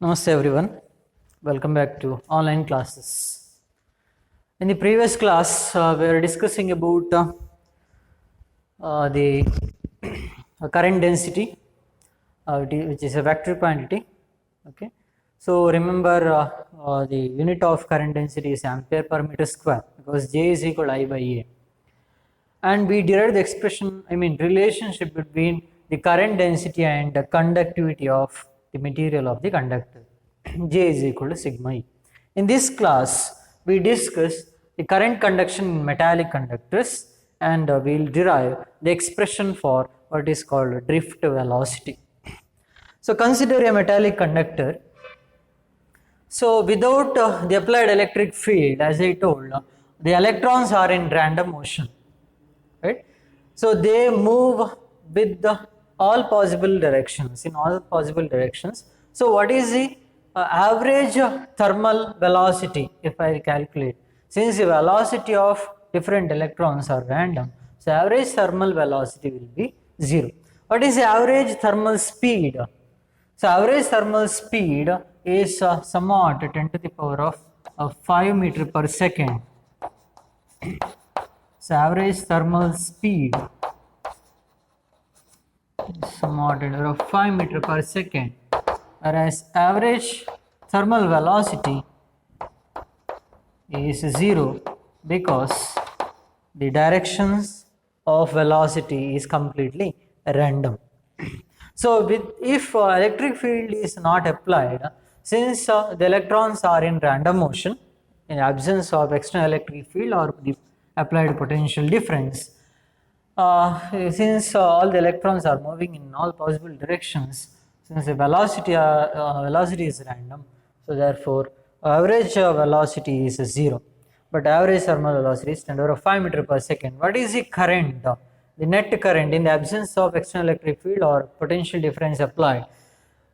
Namaste everyone, welcome back to online classes. In the previous class, we were discussing about the current density, which is a vector quantity. Okay, so remember the unit of current density is ampere per meter square because J is equal to I by A. And we derived the expression, relationship between the current density and the conductivity of the material of the conductor. J is equal to sigma E. In this class, we discuss the current conduction in metallic conductors and we will derive the expression for what is called drift velocity. So consider a metallic conductor. So without the applied electric field, as I told, the electrons are in random motion. Right? So they move with all possible directions, in all possible directions. So what is the average thermal velocity if I calculate? Since the velocity of different electrons are random, so average thermal velocity will be 0. What is the average thermal speed? So average thermal speed is somewhat 10 to the power of 5 meter per second. So average thermal speed is somewhat of 5 meter per second, whereas average thermal velocity is 0 because the directions of velocity is completely random. So if electric field is not applied, since the electrons are in random motion in absence of external electric field or the applied potential difference, since all the electrons are moving in all possible directions, since the velocity is random, so therefore average velocity is 0, but average thermal velocity is 10 to the power of 5 meter per second. What is the current? The net current in the absence of external electric field or potential difference applied.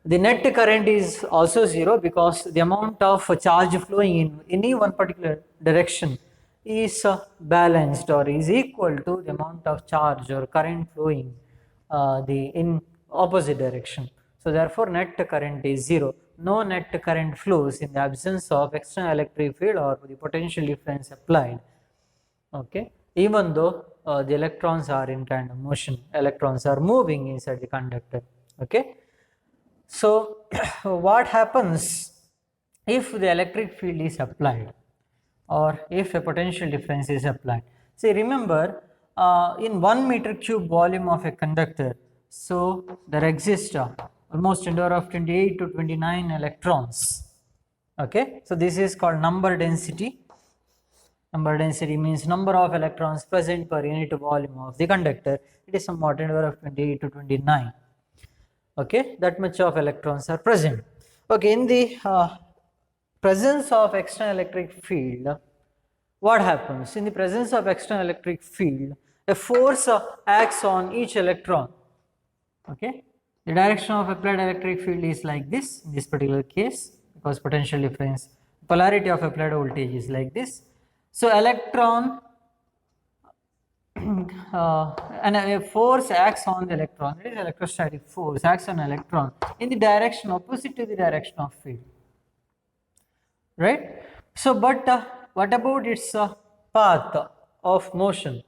The net current is also 0 because the amount of charge flowing in any one particular direction is balanced or is equal to the amount of charge or current flowing in opposite direction. So therefore net current is 0. No net current flows in the absence of external electric field or the potential difference applied. Okay, even though the electrons are in random motion, electrons are moving inside the conductor. Okay, so what happens if the electric field is applied or if a potential difference is applied? See, remember in 1 meter cube volume of a conductor, so there exist almost 10 to the power of 28 to 29 electrons. Okay, so this is called number density. Number density means number of electrons present per unit volume of the conductor. It is somewhat 10 to the power of 28 to 29. Okay, that much of electrons are present. Okay, in the presence of external electric field, what happens? In the presence of external electric field, a force acts on each electron. Okay, the direction of applied electric field is like this in this particular case because potential difference, polarity of applied voltage is like this. So electron and a force acts on the electron, it is electrostatic force acts on electron in the direction opposite to the direction of field, right? So but what about its path of motion?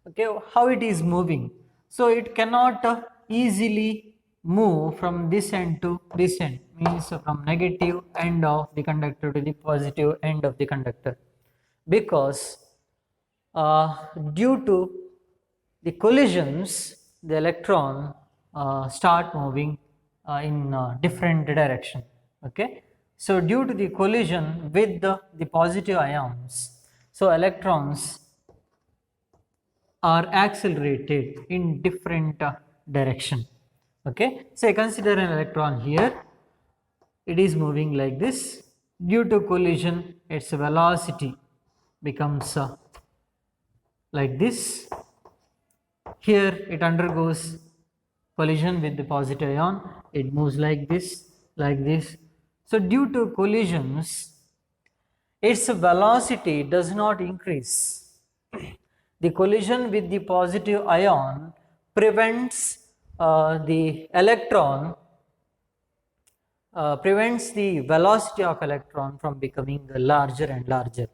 Okay, how it is moving? So it cannot easily move from this end to this end, means from negative end of the conductor to the positive end of the conductor, because due to the collisions, the electron start moving in different direction. Okay, so due to the collision with the positive ions, so electrons are accelerated in different direction. Okay, so consider an electron here, it is moving like this. Due to collision, its velocity becomes like this. Here it undergoes collision with the positive ion, it moves like this, like this. So due to collisions, its velocity does not increase. The collision with the positive ion prevents the electron prevents the velocity of electron from becoming larger and larger.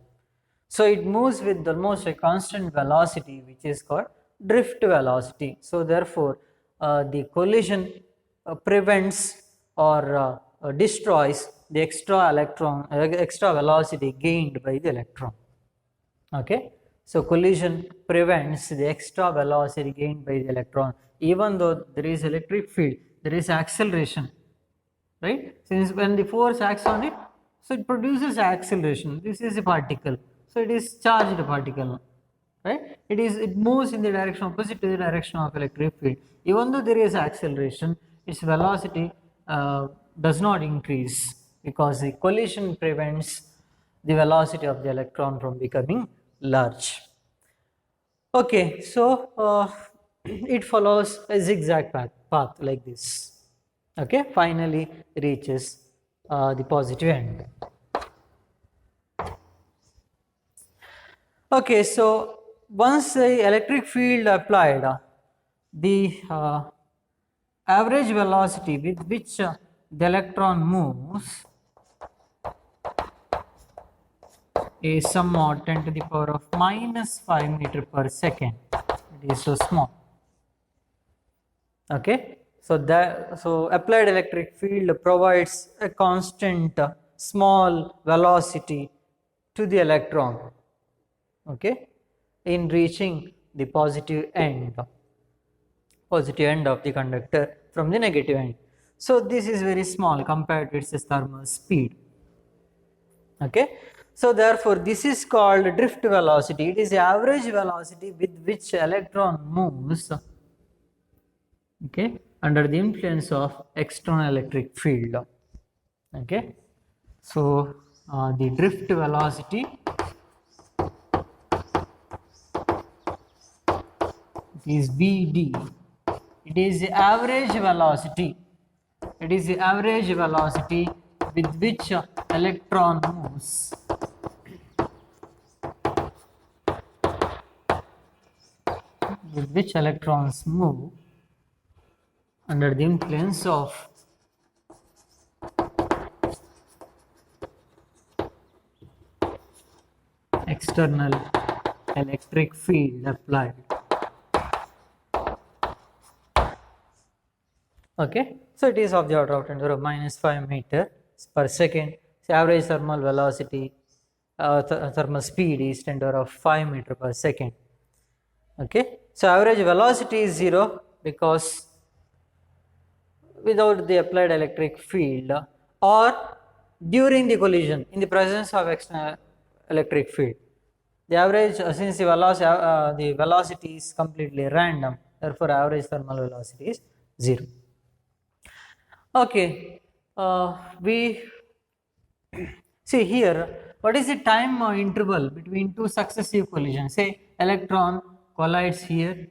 So it moves with almost a constant velocity, which is called drift velocity. So therefore, the collision prevents or destroys the extra velocity gained by the electron. Okay. So collision prevents the extra velocity gained by the electron. Even though there is electric field, there is acceleration, right? Since when the force acts on it, so it produces acceleration. This is a particle, so it is charged particle, right? It moves in the direction opposite to the direction of electric field. Even though there is acceleration, its velocity does not increase because the collision prevents the velocity of the electron from becoming large. Okay, so it follows a zigzag path like this. Okay, finally reaches the positive end. Okay, so once the electric field applied, the average velocity with which the electron moves is somewhat 10 to the power of minus 5 meter per second. It is so small. Okay, so applied electric field provides a constant small velocity to the electron, okay, in reaching the positive end of the conductor from the negative end. So this is very small compared to its thermal speed. Okay, so therefore this is called drift velocity. It is the average velocity with which electron moves, okay, under the influence of external electric field. Okay, so the drift velocity is Vd. It is the average velocity. It is the average velocity with which electron moves. With which electrons move under the influence of external electric field applied. Okay, so it is of the order of 10 to the power of minus 5 meter per second. So average thermal velocity, thermal speed is 10 to the power of 5 meter per second. Okay, so average velocity is 0 because without the applied electric field or during the collision in the presence of external electric field. The average, since the velocity is completely random, therefore average thermal velocity is 0. Okay, we see here what is the time interval between two successive collisions. Say electron collides here,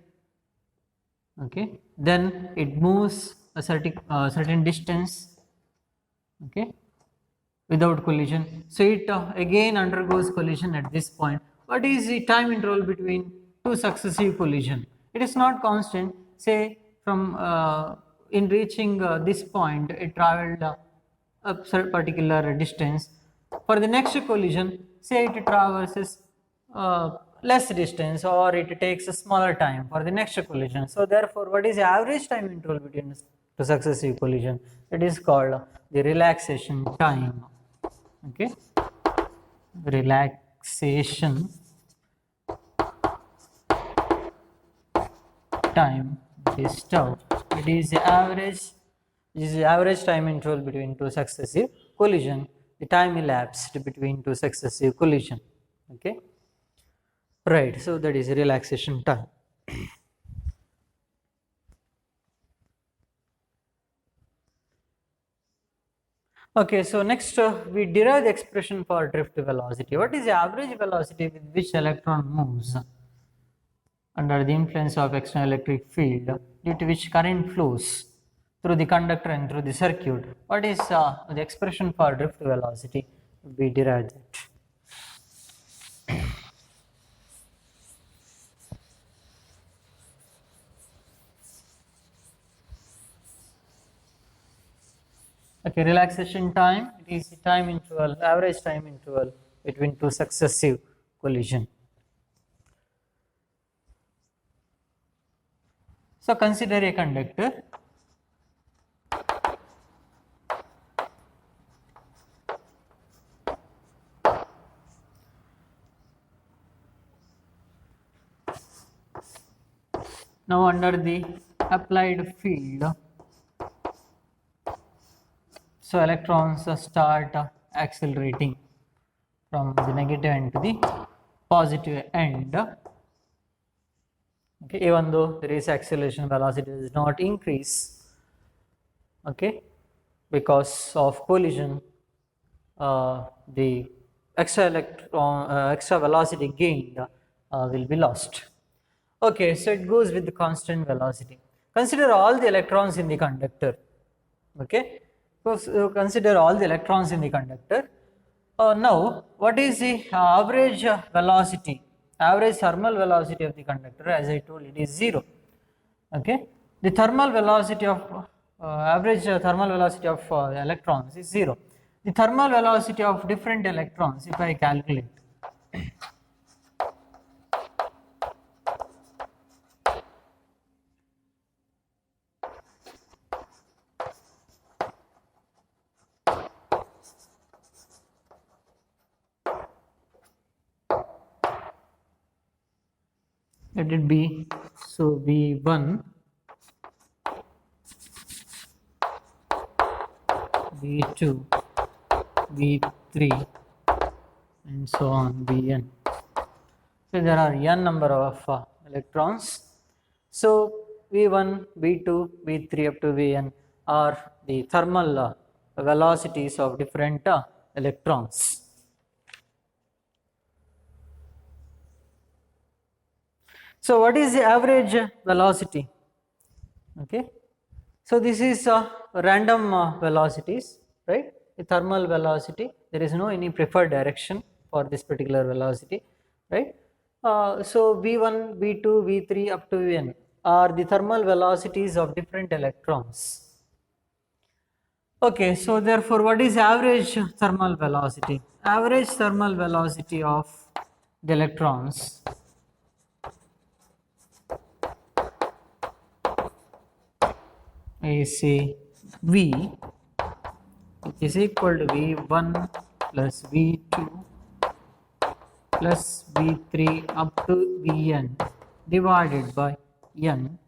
okay, then it moves a certain distance, okay, without collision. So it again undergoes collision at this point. What is the time interval between two successive collision? It is not constant. Say from in reaching this point, it traveled a particular distance. For the next collision, say it traverses less distance or it takes a smaller time for the next collision. So therefore, what is the average time interval between two successive collision? It is called the relaxation time. Okay, relaxation time is tau. It is the average time interval between two successive collision, the time elapsed between two successive collision. Okay, right, so that is relaxation time. Okay, so next we derive the expression for drift velocity. What is the average velocity with which electron moves under the influence of external electric field due to which current flows through the conductor and through the circuit? What is the expression for drift velocity? We derive that. Okay, relaxation time, it is the time interval, average time interval between two successive collision. So consider a conductor. Now under the applied field, so electrons start accelerating from the negative end to the positive end. Okay, even though there is acceleration, velocity does not increase. Okay, because of collision, the extra velocity gained will be lost. Okay, so it goes with the constant velocity. Consider all the electrons in the conductor. Okay, so consider all the electrons in the conductor. Now, what is the average velocity, average thermal velocity of the conductor? As I told, it is 0. Okay, the thermal velocity of average thermal velocity of electrons is 0. The thermal velocity of different electrons, if I calculate, let it be, so V1, V2, V3 and so on, Vn. So there are n number of electrons. So V1, V2, V3 up to Vn are the thermal velocities of different electrons. So what is the average velocity? Okay, so this is random velocities, right? The thermal velocity, there is no any preferred direction for this particular velocity, right? So V1, V2, V3 up to Vn are the thermal velocities of different electrons. Okay, so therefore what is average thermal velocity? Average thermal velocity of the electrons is V, which is equal to V1 plus V2 plus V3 up to Vn divided by n,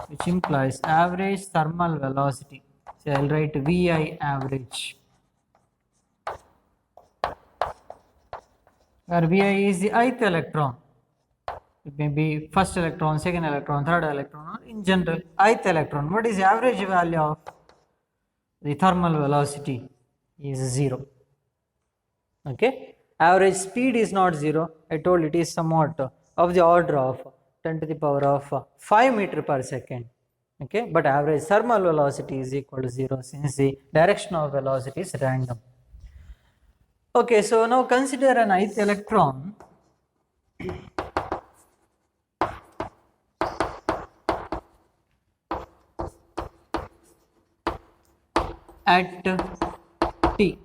which implies average thermal velocity. So I will write Vi average, where Vi is the ith electron. It may be first electron, second electron, third electron, or in general ith electron. What is the average value of the thermal velocity? Is 0. Okay, average speed is not 0. I told it is somewhat of the order of 10 to the power of 5 meter per second. Okay, but average thermal velocity is equal to 0 since the direction of velocity is random. Okay, so now consider an ith electron at t.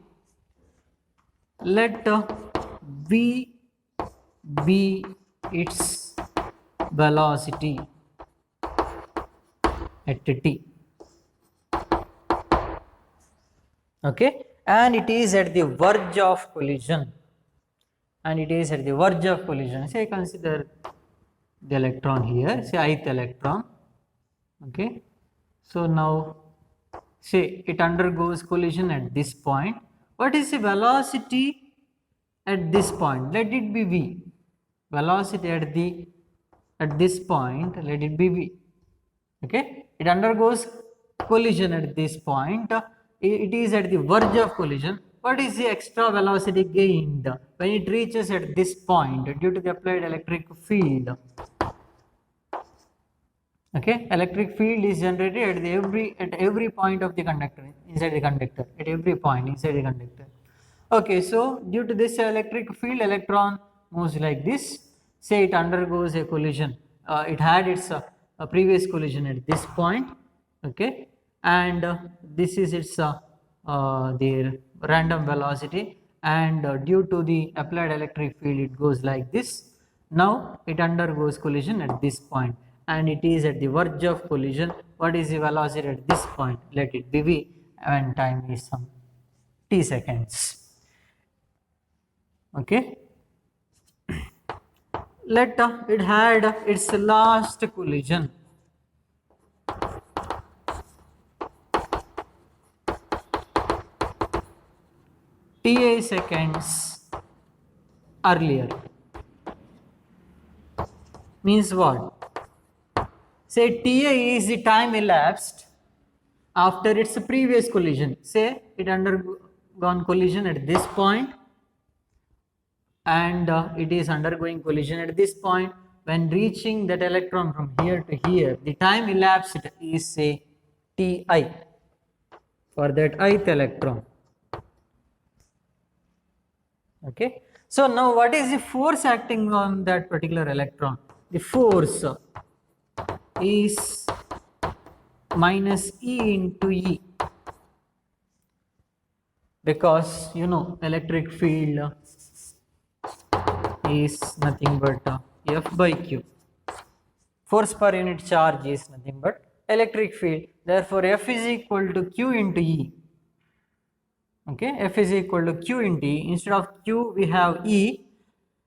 Let v be its velocity at t. Okay, and it is at the verge of collision. And it is at the verge of collision. Say consider the electron here, say ith electron. Okay, so now say it undergoes collision at this point. What is the velocity at this point? Let it be v. Velocity at this point, let it be v. Okay, it undergoes collision at this point. It is at the verge of collision. What is the extra velocity gained when it reaches at this point due to the applied electric field? Okay, electric field is generated at every point of the conductor, inside the conductor, at every point inside the conductor. Okay, so due to this electric field, electron moves like this. Say it undergoes a collision. It had its previous collision at this point. Okay, and this is its the random velocity, and due to the applied electric field it goes like this. Now it undergoes collision at this point and it is at the verge of collision. What is the velocity at this point? Let it be v, and time is some t seconds. Okay. Let it had its last collision. Ta seconds earlier. Means what? Say Ta is the time elapsed after its previous collision. Say it undergone collision at this point and it is undergoing collision at this point. When reaching that electron from here to here, the time elapsed is say Ti for that ith electron. Okay. So now what is the force acting on that particular electron? The force is minus E into E, because you know electric field is nothing but F by Q. Force per unit charge is nothing but electric field. Therefore, F is equal to Q into E. Okay, F is equal to Q into E. Instead of Q, we have E.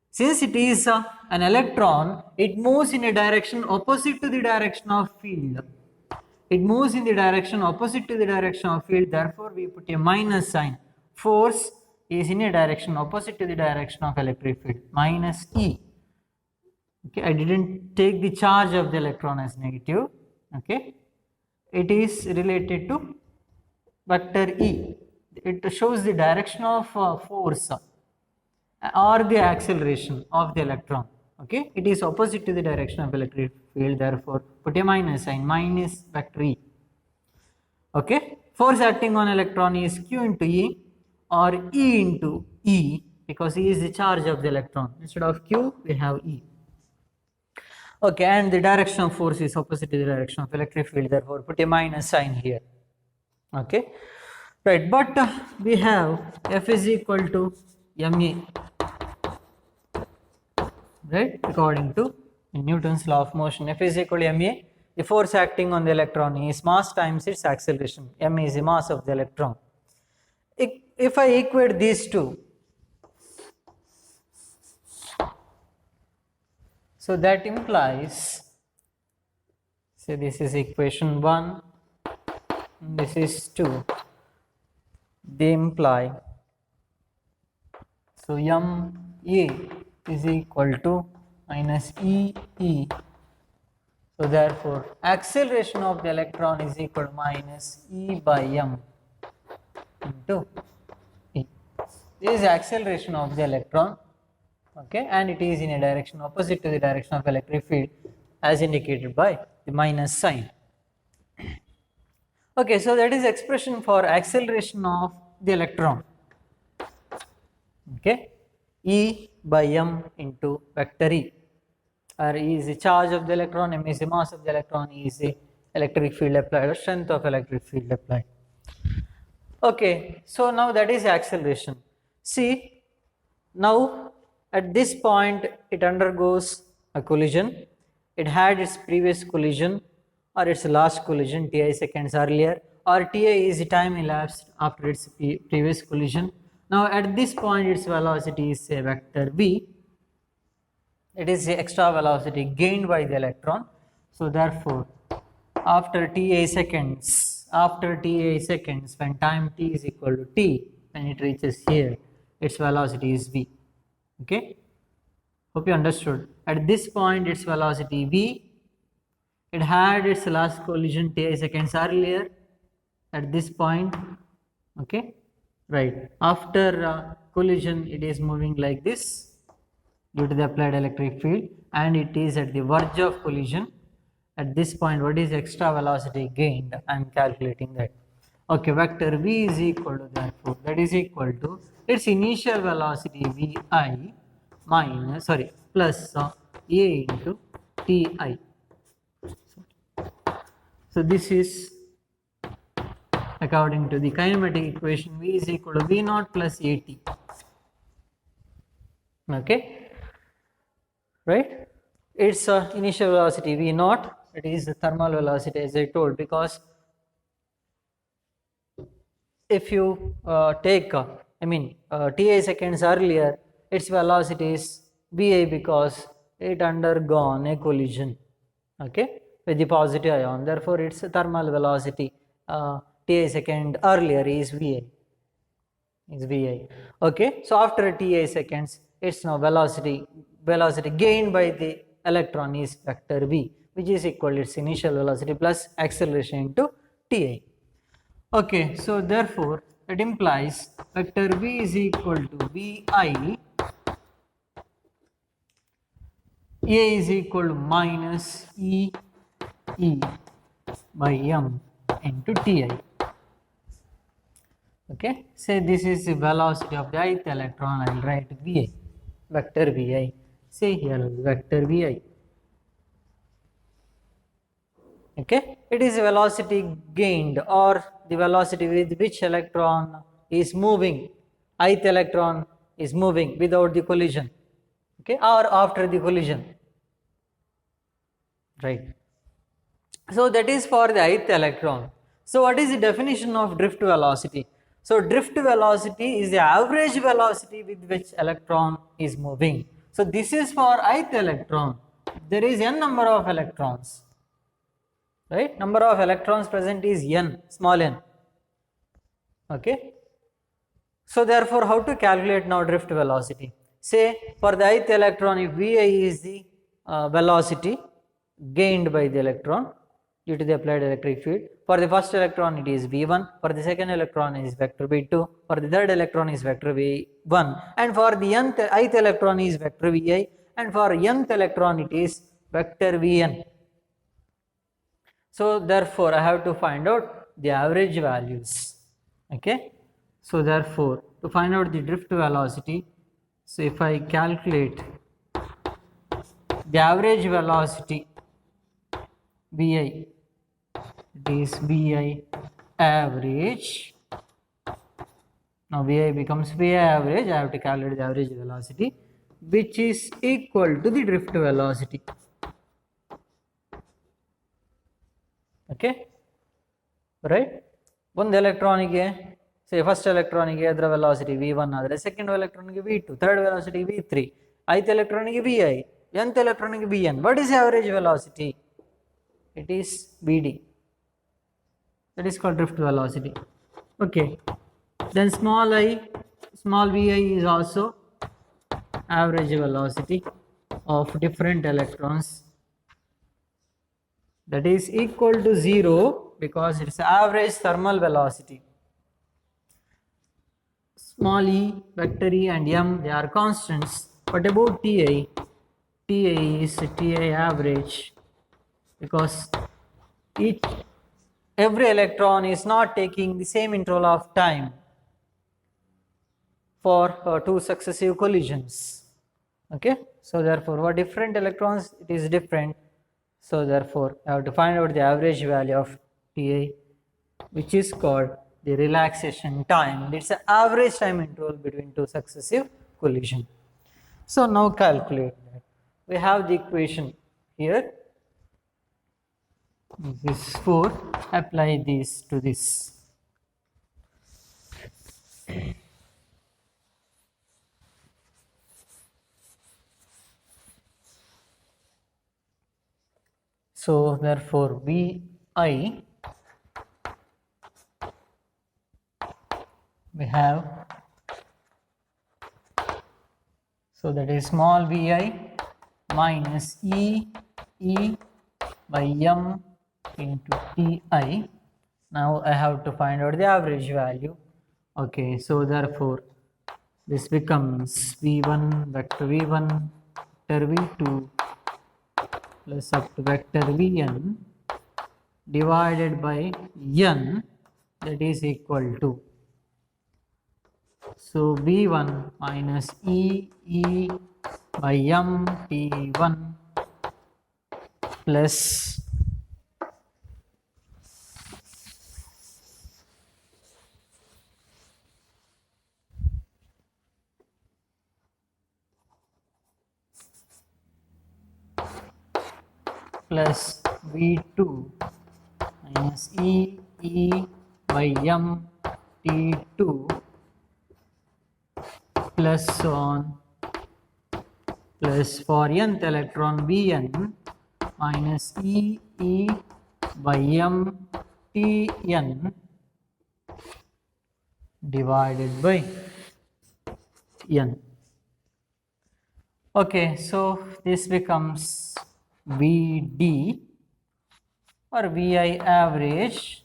Since it is an electron, it moves in a direction opposite to the direction of field. It moves in the direction opposite to the direction of field. Therefore, we put a minus sign. Force is in a direction opposite to the direction of electric field. Minus E. Okay, I didn't take the charge of the electron as negative. Okay, it is related to vector E. It shows the direction of force or the acceleration of the electron. Okay, it is opposite to the direction of electric field. Therefore, put a minus sign. Minus vector E. Okay, force acting on electron is Q into E or E into E, because E is the charge of the electron. Instead of Q, we have E. Okay, and the direction of force is opposite to the direction of electric field. Therefore, put a minus sign here. Okay, right. But we have F is equal to ma, right? According to Newton's law of motion, F is equal to ma. The force acting on the electron is mass times its acceleration. M is the mass of the electron. If I equate these two, so that implies, say this is equation 1, this is 2, they imply, so ma is equal to minus E. So therefore, acceleration of the electron is equal to minus E by m into E. This is acceleration of the electron. Okay, and it is in a direction opposite to the direction of electric field as indicated by the minus sign. Okay, so that is expression for acceleration of the electron. Okay, E by m into vector E, or E is the charge of the electron, m is the mass of the electron, E is the electric field applied or strength of electric field applied. Okay, so now that is acceleration. See, now at this point it undergoes a collision. It had its previous collision or its last collision Ti seconds earlier, or Ti is the time elapsed after its previous collision. Now at this point its velocity is say vector v. It is the extra velocity gained by the electron. So therefore, after Ta seconds, when time t is equal to t, when it reaches here, its velocity is v. Okay, hope you understood. At this point its velocity v. It had its last collision Ti seconds earlier at this point. Okay, right. After collision it is moving like this due to the applied electric field, and it is at the verge of collision. At this point, what is extra velocity gained? I am calculating that. Okay, vector v is equal to, therefore that is equal to its initial velocity vi minus plus a into ti. So this is according to the kinematic equation V is equal to V naught plus AT. Okay, right? Its initial velocity V naught, it is the thermal velocity as I told, because if you take Ti seconds earlier, its velocity is Vi because it undergone a collision, okay, with the positive ion. Therefore, its thermal velocity Ti second earlier is Vi. Okay, so after Ti seconds, its now velocity gained by the electron is vector V, which is equal to its initial velocity plus acceleration into Ti. Okay, so therefore it implies vector V is equal to Vi, A is equal to minus E by M into Ti. Okay, say this is the velocity of the ith electron. I will write Vi, vector Vi. Say here vector Vi. Okay, it is a velocity gained or the velocity with which electron is moving, ith electron is moving without the collision, okay, or after the collision, right. So that is for the ith electron. So what is the definition of drift velocity? So drift velocity is the average velocity with which electron is moving. So this is for ith electron. There is n number of electrons, right? Number of electrons present is n, small n. Okay. So therefore, how to calculate now drift velocity? Say for the ith electron, if Vi is the velocity gained by the electron due to the applied electric field. For the first electron it is V1, for the second electron is vector V2, for the third electron is vector V1, and for the ith electron is vector Vi, and for nth electron it is vector Vn. So therefore I have to find out the average values. Okay, so therefore to find out the drift velocity, so if I calculate the average velocity Vi, it is Vi average. Now Vi becomes Vi average. I have to calculate the average velocity, which is equal to the drift velocity. Okay, right? One electron say first electron adra velocity V1 adre, second electron V2, third velocity V3, ith electron Vi, nth electron Vn. What is the average velocity? It is Vd. That is called drift velocity. Okay, then small vi is also average velocity of different electrons, that is equal to 0 because it is average thermal velocity. Small e, vector E and m, they are constants. What about Ti? Ti is Ti average because every electron is not taking the same interval of time for two successive collisions. Okay, so therefore for different electrons it is different. So therefore I have to find out the average value of Ti, which is called the relaxation time. It's the average time interval between two successive collisions. So now calculate that. We have the equation here. This is 4. Apply this to this. So therefore Vi, we have, so that is small Vi minus E by m into Ti. Now I have to find out the average value. Okay, so therefore this becomes V1 vector V1 vector V2 plus up to vector Vn divided by n, that is equal to, so V1 minus E by m T1 plus plus V2 minus E by M T2 plus so on, plus for nth electron Bn minus E by M Tn divided by n. Okay, so this becomes Vd or Vi average,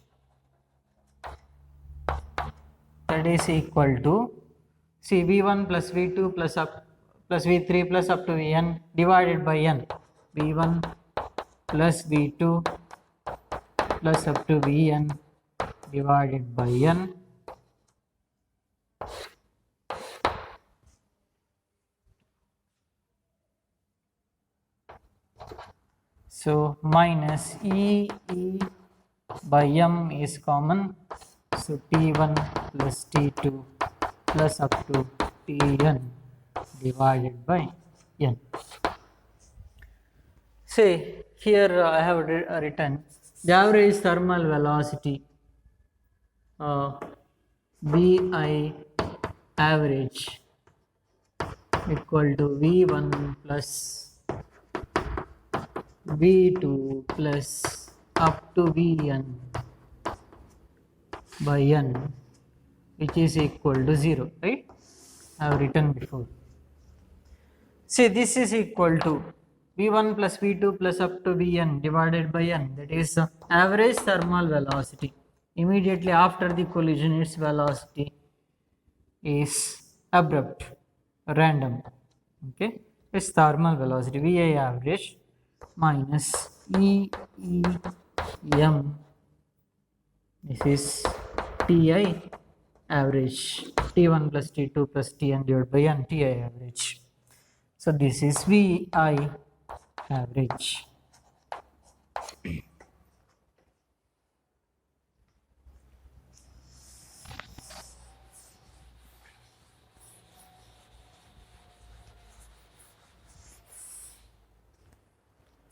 that is equal to, see, V1 plus V2 plus V3 plus up to Vn divided by n. V1 plus V2 plus up to Vn divided by n. So minus E by M is common, so T1 plus T2 plus up to Tn divided by n. Say here I have written the average thermal velocity Vi average equal to V1 plus V2 plus up to Vn by n, which is equal to 0, right? I have written before. See, this is equal to V1 plus V2 plus up to Vn divided by n, that is average thermal velocity. Immediately after the collision, its velocity is abrupt, random. Okay, its thermal velocity Vi average minus EM, this is Ti average, T1 plus T2 plus Tn divided by n, Ti average. So this is Vi average.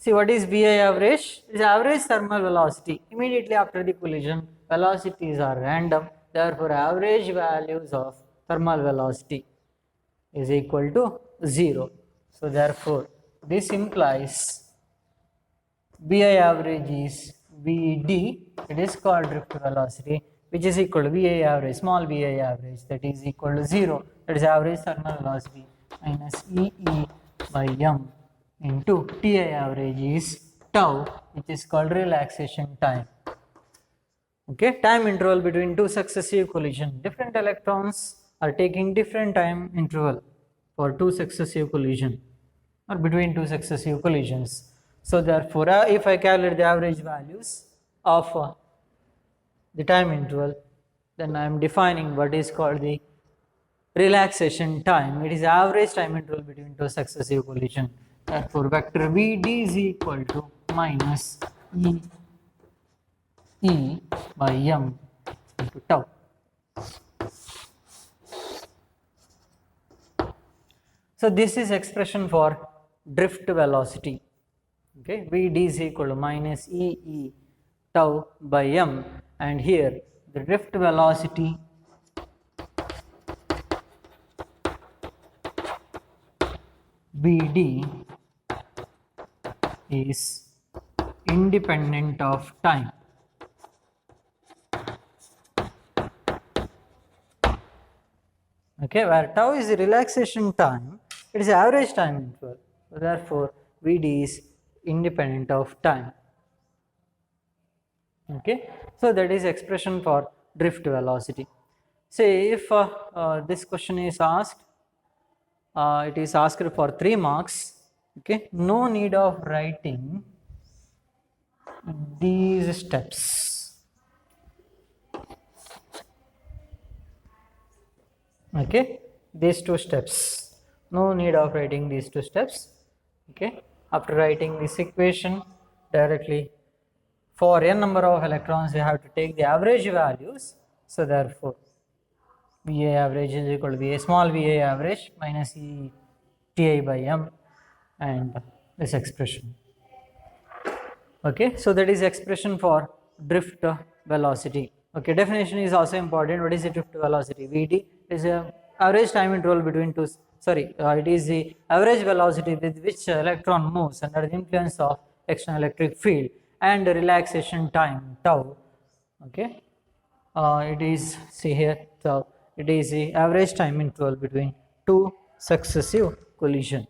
See, what is Vi average? It is average thermal velocity. Immediately after the collision, velocities are random. Therefore, average values of thermal velocity is equal to 0. So therefore, this implies Vi average is Vd, it is called drift velocity, which is equal to Vi average, small Vi average, that is equal to 0, that is average thermal velocity, minus Ee by M into Ti average is tau, which is called relaxation time. Okay, time interval between two successive collision. Different electrons are taking different time interval for two successive collision or between two successive collisions. So therefore, if I calculate the average values of the time interval, then I am defining what is called the relaxation time. It is average time interval between two successive collision. Therefore, vector Vd is equal to minus E by M into tau. So this is expression for drift velocity. Okay, Vd is equal to minus E tau by M, and here the drift velocity Vd is independent of time. Okay, where tau is the relaxation time, it is average time interval. So therefore, Vd is independent of time. Okay, so that is expression for drift velocity. Say if this question is asked, it is asked for 3 marks. Okay, no need of writing these steps. Okay, these 2 steps, no need of writing these 2 steps. Okay, after writing this equation directly, for n number of electrons we have to take the average values. So therefore, Va average is equal to Va, small Va average minus E Ti by M, and this expression. Okay, so that is expression for drift velocity. Okay, definition is also important. What is the drift velocity? Vd is a average time interval between two. Sorry, it is the average velocity with which electron moves under the influence of external electric field, and relaxation time tau. Okay, it is, see here, tau. It is the average time interval between two successive collision.